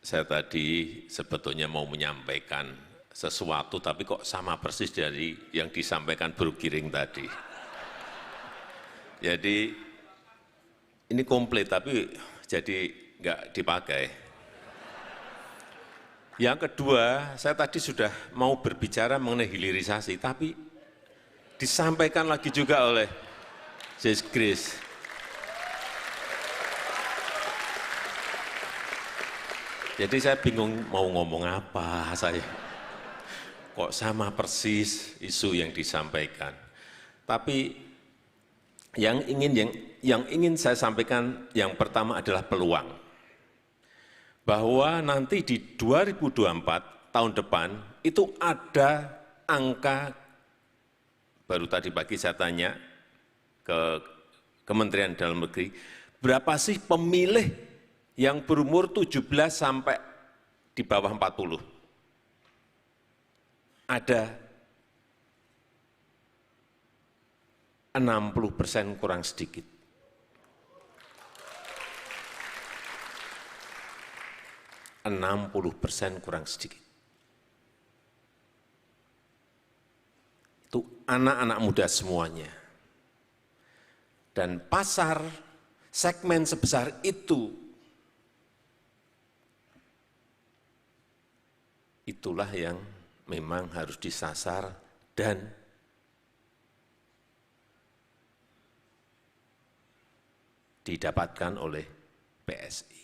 saya tadi sebetulnya mau menyampaikan sesuatu, tapi kok sama persis dari yang disampaikan Bro Giring tadi. Jadi ini komplit, tapi jadi nggak dipakai. Yang kedua, saya tadi sudah mau berbicara mengenai hilirisasi, tapi disampaikan lagi juga oleh Sis Grace. Jadi saya bingung mau ngomong apa saya. Kok sama persis isu yang disampaikan. Tapi yang ingin saya sampaikan yang pertama adalah peluang. Bahwa nanti di 2024 tahun depan itu ada angka, baru tadi pagi saya tanya ke Kementerian Dalam Negeri, berapa sih pemilih yang berumur 17 sampai di bawah 40. Ada 60% kurang sedikit. Kurang sedikit. Itu anak-anak muda semuanya. Dan pasar segmen sebesar itu, itulah yang memang harus disasar dan didapatkan oleh PSI.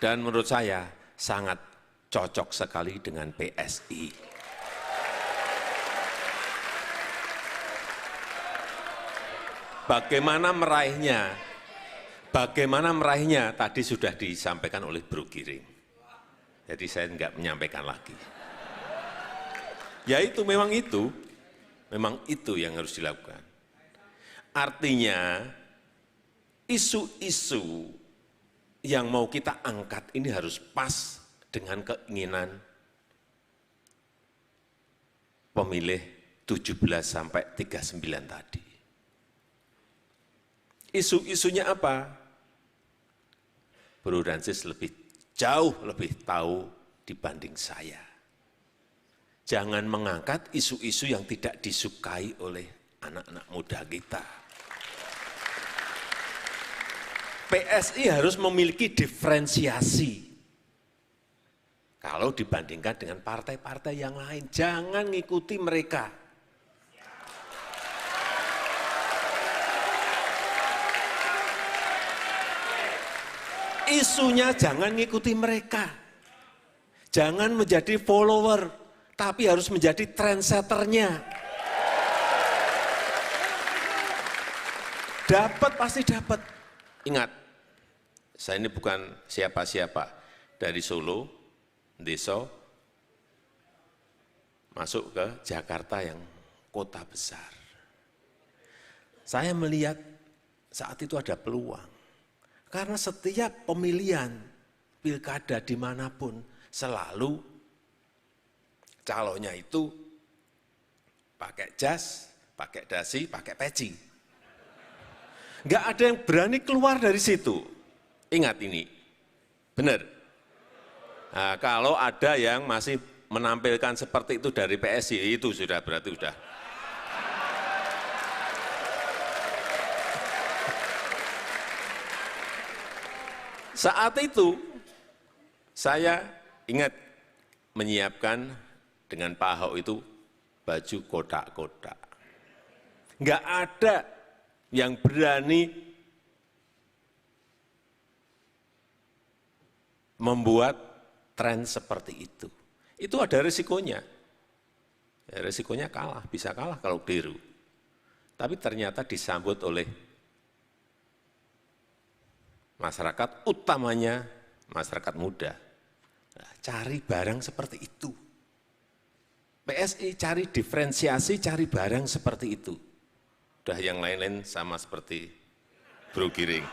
Dan menurut saya sangat cocok sekali dengan PSI. Bagaimana meraihnya? Bagaimana meraihnya tadi sudah disampaikan oleh Bro Giring. Jadi saya enggak menyampaikan lagi. Ya itu memang itu yang harus dilakukan. Artinya isu-isu yang mau kita angkat ini harus pas dengan keinginan pemilih 17 sampai 39 tadi. Isu-isunya apa? Bro dan Sis jauh lebih tahu dibanding saya. Jangan mengangkat isu-isu yang tidak disukai oleh anak-anak muda kita. PSI harus memiliki diferensiasi. Kalau dibandingkan dengan partai-partai yang lain, jangan ngikuti mereka. Isunya jangan ngikuti mereka. Jangan menjadi follower, tapi harus menjadi trendsetternya. Dapat pasti dapat. Ingat, saya ini bukan siapa-siapa, dari Solo, desa, masuk ke Jakarta yang kota besar. Saya melihat saat itu ada peluang. Karena setiap pemilihan pilkada dimanapun selalu calonnya itu pakai jas, pakai dasi, pakai peci. Enggak ada yang berani keluar dari situ. Ingat ini, benar. Nah, kalau ada yang masih menampilkan seperti itu dari PSI, itu sudah berarti sudah. Saat itu, saya ingat menyiapkan dengan Pak Ahok itu baju kotak-kotak. Enggak ada yang berani membuat tren seperti itu. Itu ada risikonya. Ya, risikonya kalah, bisa kalah kalau keliru. Tapi ternyata disambut oleh masyarakat, utamanya masyarakat muda. Nah, cari barang seperti itu. PSI cari diferensiasi, cari barang seperti itu. Udah yang lain-lain sama seperti Bro Giring.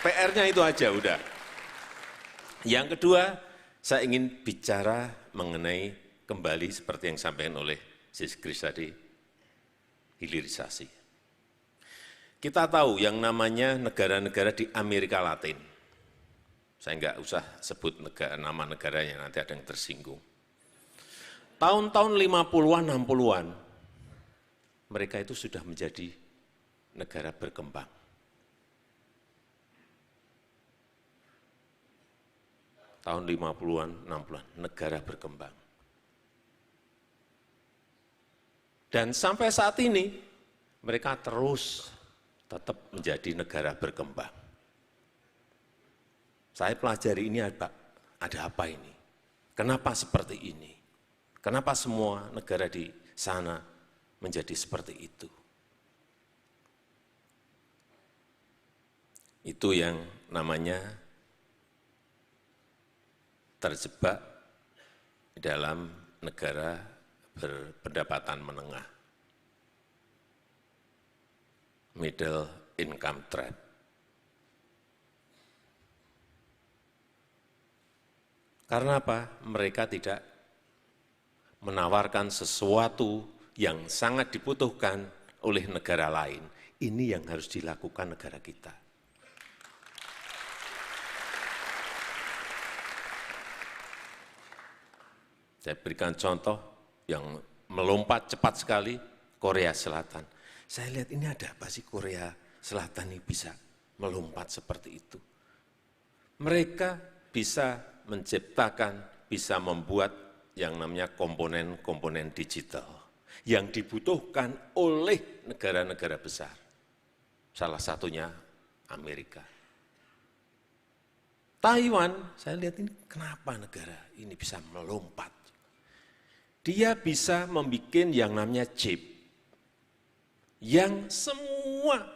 PR-nya itu aja udah. Yang kedua, saya ingin bicara mengenai kembali seperti yang disampaikan oleh Sis Grace tadi, hilirisasi. Kita tahu yang namanya negara-negara di Amerika Latin. Saya nggak usah sebut nama negaranya, nanti ada yang tersinggung. Tahun-tahun 50-an, 60-an, mereka itu sudah menjadi negara berkembang. Tahun 50-an, 60-an, negara berkembang. Dan sampai saat ini, mereka terus tetap menjadi negara berkembang. Saya pelajari ini ada apa ini? Kenapa seperti ini? Kenapa semua negara di sana menjadi seperti itu? Itu yang namanya terjebak dalam negara berpendapatan menengah. Middle income trap. Karena apa? Mereka tidak menawarkan sesuatu yang sangat dibutuhkan oleh negara lain. Ini yang harus dilakukan negara kita. Saya berikan contoh yang melompat cepat sekali, Korea Selatan. Saya lihat ini ada apa sih Korea Selatan ini bisa melompat seperti itu. Mereka bisa menciptakan, bisa membuat yang namanya komponen-komponen digital yang dibutuhkan oleh negara-negara besar. Salah satunya Amerika. Taiwan, saya lihat ini kenapa negara ini bisa melompat. Dia bisa membuat yang namanya chip. Yang semua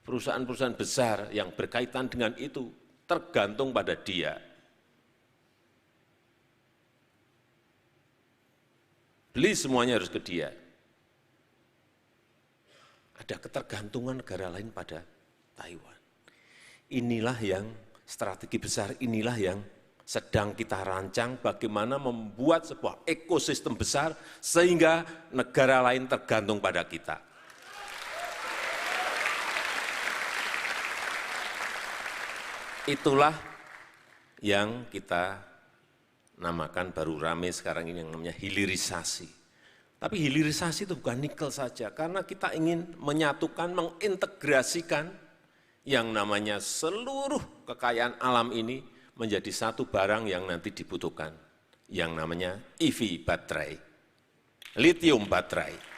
perusahaan-perusahaan besar yang berkaitan dengan itu tergantung pada dia. Beli semuanya harus ke dia. Ada ketergantungan negara lain pada Taiwan. Inilah yang strategi besar, inilah yang sedang kita rancang bagaimana membuat sebuah ekosistem besar sehingga negara lain tergantung pada kita. Itulah yang kita namakan baru rame sekarang ini yang namanya hilirisasi. Tapi hilirisasi itu bukan nikel saja, karena kita ingin menyatukan, mengintegrasikan yang namanya seluruh kekayaan alam ini menjadi satu barang yang nanti dibutuhkan, yang namanya EV baterai, lithium baterai.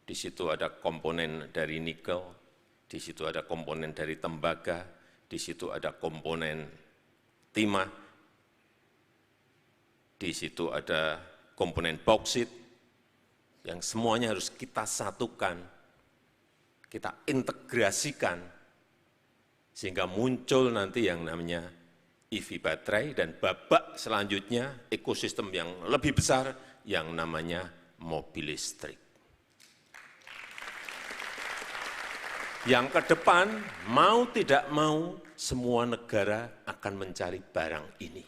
Di situ ada komponen dari nikel, di situ ada komponen dari tembaga, di situ ada komponen timah, di situ ada komponen bauksit, yang semuanya harus kita satukan, kita integrasikan, sehingga muncul nanti yang namanya EV baterai dan babak selanjutnya ekosistem yang lebih besar yang namanya mobil listrik. Yang ke depan, mau tidak mau, semua negara akan mencari barang ini.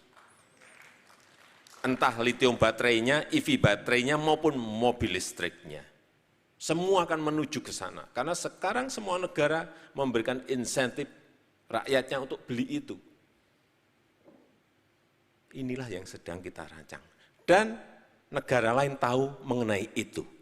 Entah lithium baterainya, EV baterainya, maupun mobil listriknya. Semua akan menuju ke sana. Karena sekarang semua negara memberikan insentif rakyatnya untuk beli itu. Inilah yang sedang kita rancang. Dan negara lain tahu mengenai itu.